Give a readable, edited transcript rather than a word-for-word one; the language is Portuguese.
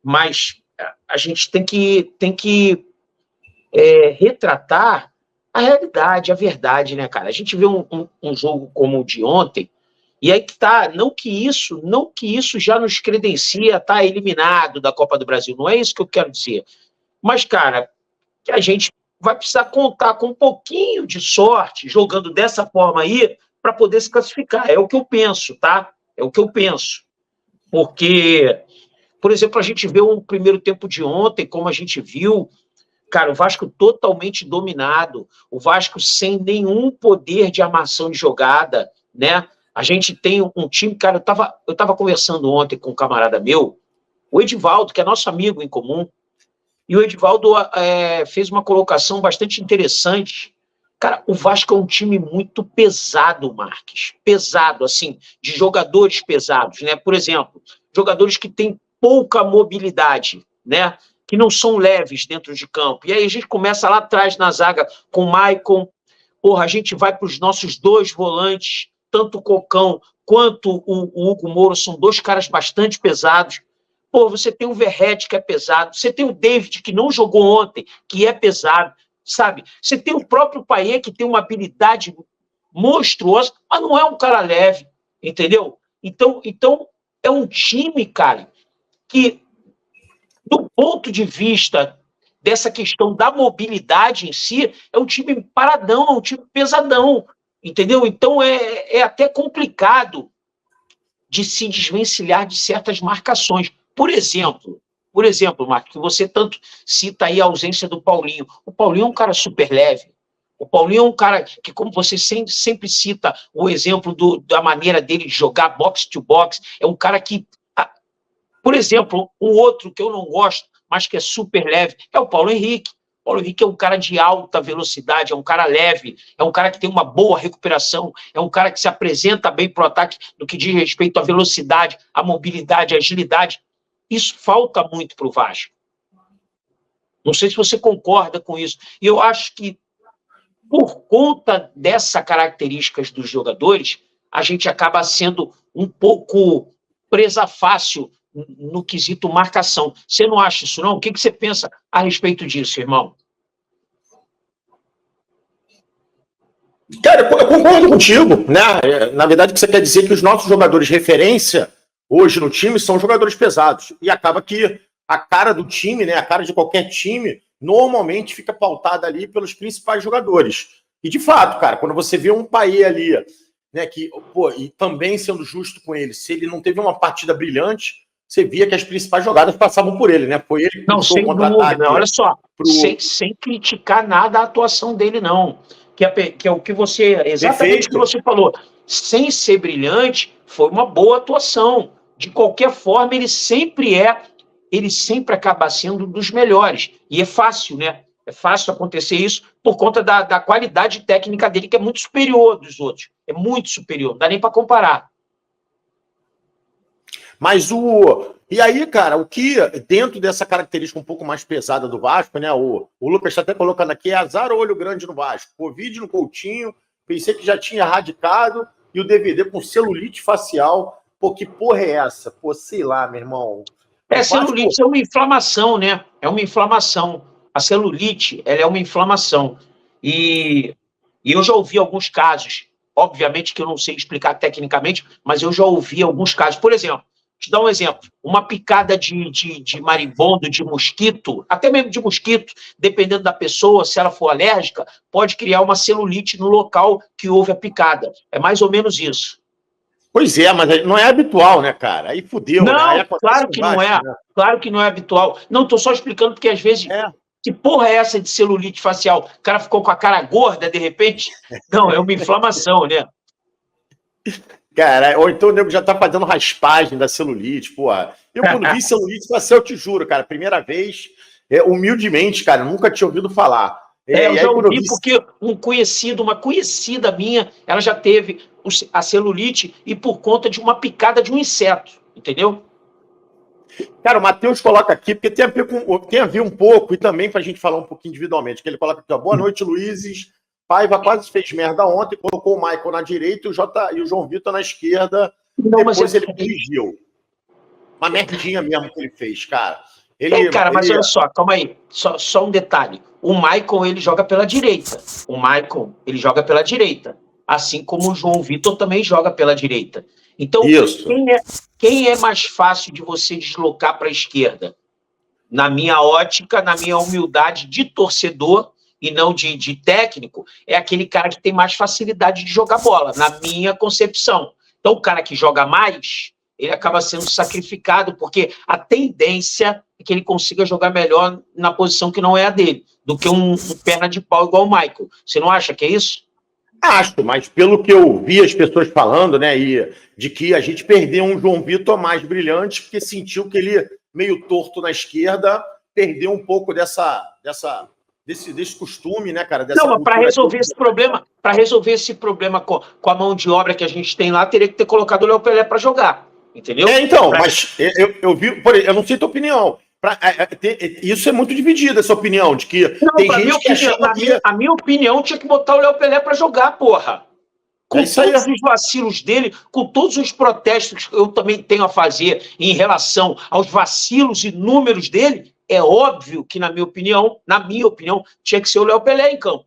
mas a gente tem que retratar a realidade, a verdade, né, cara? A gente vê um jogo como o de ontem, e aí que tá, não que isso já nos credencia a estar eliminado da Copa do Brasil, não é isso que eu quero dizer. Mas, cara, que a gente vai precisar contar com um pouquinho de sorte, jogando dessa forma aí, para poder se classificar. É o que eu penso, tá? É o que eu penso. Porque, por exemplo, a gente vê um primeiro tempo de ontem, como a gente viu, cara, o Vasco totalmente dominado, o Vasco sem nenhum poder de armação de jogada, né? A gente tem um time, cara, eu tava conversando ontem com um camarada meu, o Edivaldo, que é nosso amigo em comum, e o Edivaldo fez uma colocação bastante interessante. Cara, o Vasco é um time muito pesado, Marques. Pesado, assim, de jogadores pesados, né? Por exemplo, jogadores que têm pouca mobilidade, né? Que não são leves dentro de campo. E aí a gente começa lá atrás na zaga com o Maicon. Porra, a gente vai para os nossos dois volantes, tanto o Cocão quanto o Hugo Moura, são dois caras bastante pesados. Pô, você tem o Verratti, que é pesado. Você tem o David, que não jogou ontem, que é pesado, sabe? Você tem o próprio Payet, que tem uma habilidade monstruosa, mas não é um cara leve, entendeu? Então é um time, cara, que, do ponto de vista dessa questão da mobilidade em si, é um time paradão, é um time pesadão, entendeu? Então é até complicado de se desvencilhar de certas marcações. Por exemplo, Marco, que você tanto cita aí a ausência do Paulinho. O Paulinho é um cara super leve. O Paulinho é um cara que, como você sempre cita o exemplo da maneira dele de jogar box to box, é um cara que, por exemplo, um outro que eu não gosto, mas que é super leve, é o Paulo Henrique. O Paulo Henrique é um cara de alta velocidade, é um cara leve, é um cara que tem uma boa recuperação, é um cara que se apresenta bem para o ataque no que diz respeito à velocidade, à mobilidade, à agilidade. Isso falta muito para o Vasco. Não sei se você concorda com isso. E eu acho que, por conta dessas características dos jogadores, a gente acaba sendo um pouco presa fácil no quesito marcação. Você não acha isso, não? O que você pensa a respeito disso, irmão? Cara, eu concordo contigo, né? Na verdade, o que você quer dizer é que os nossos jogadores de referência hoje no time são jogadores pesados. E acaba que a cara do time, né? A cara de qualquer time, normalmente fica pautada ali pelos principais jogadores. E de fato, cara, quando você vê um Payet ali, né? Que, pô, e também sendo justo com ele, se ele não teve uma partida brilhante, você via que as principais jogadas passavam por ele, né? Foi ele que não, sem dúvida. Olha só, sem criticar nada a atuação dele, não. Que é o que você, exatamente o que você falou. Sem ser brilhante, foi uma boa atuação. De qualquer forma, ele sempre acaba sendo dos melhores. E é fácil, né? É fácil acontecer isso por conta da qualidade técnica dele, que é muito superior dos outros. É muito superior, não dá nem para comparar. Mas E aí, cara, o que, dentro dessa característica um pouco mais pesada do Vasco, né? O Lucas está até colocando aqui, é azar ou olho grande no Vasco. Covid no Coutinho, pensei que já tinha radicado, e o DVD com celulite facial. Pô, que porra é essa? Pô, sei lá, meu irmão. Celulite é uma inflamação, né? É uma inflamação. A celulite, ela é uma inflamação. E eu já ouvi alguns casos, obviamente que eu não sei explicar tecnicamente, mas eu já ouvi alguns casos. Por exemplo, te dar um exemplo, uma picada de marimbondo, de mosquito, até mesmo de mosquito, dependendo da pessoa, se ela for alérgica, pode criar uma celulite no local que houve a picada. É mais ou menos isso. Pois é, mas não é habitual, né, cara? Aí fudeu, não, né? Aí claro que não é. Né? Claro que não é habitual. Não, estou só explicando porque, às vezes, que porra é essa de celulite facial? O cara ficou com a cara gorda, de repente? Não, é uma inflamação, né? Cara, ou então o nego já tá fazendo raspagem da celulite, pô. Eu, quando vi celulite facial, eu te juro, cara, primeira vez, humildemente, cara, nunca tinha ouvido falar. Eu já ouvi porque uma conhecida minha, ela já teve a celulite e por conta de uma picada de um inseto, entendeu? Cara, o Matheus coloca aqui, porque tem a ver um pouco, e também pra gente falar um pouquinho individualmente, que ele coloca aqui, ó, boa noite, Luizes. Paiva quase fez merda ontem, colocou o Michael na direita e o João Vitor na esquerda, depois ele corrigiu. uma merdinha mesmo que ele fez, cara. Cara, mas olha só, calma aí. Só um detalhe. O Maicon, ele joga pela direita. O Maicon, ele joga pela direita. Assim como o João Vitor também joga pela direita. Então, quem é mais fácil de você deslocar para a esquerda? Na minha ótica, na minha humildade de torcedor e não de técnico, é aquele cara que tem mais facilidade de jogar bola, na minha concepção. Então, o cara que joga mais, ele acaba sendo sacrificado, porque a tendência é que ele consiga jogar melhor na posição que não é a dele, do que um perna de pau igual o Michael. Você não acha que é isso? Acho, mas pelo que eu vi as pessoas falando, né, de que a gente perdeu um João Vitor mais brilhante, porque sentiu que ele, meio torto na esquerda, perdeu um pouco desse costume, né, cara? Não, mas para resolver esse problema com a mão de obra que a gente tem lá, teria que ter colocado o Léo Pelé para jogar, entendeu? Mas eu vi, eu não sei a tua opinião. Isso é muito dividido, essa opinião, de que não, tem gente que achava que... A minha opinião tinha que botar o Léo Pelé para jogar, porra. Com todos os vacilos dele, com todos os protestos que eu também tenho a fazer em relação aos vacilos e números dele, é óbvio que, na minha opinião, tinha que ser o Léo Pelé em campo.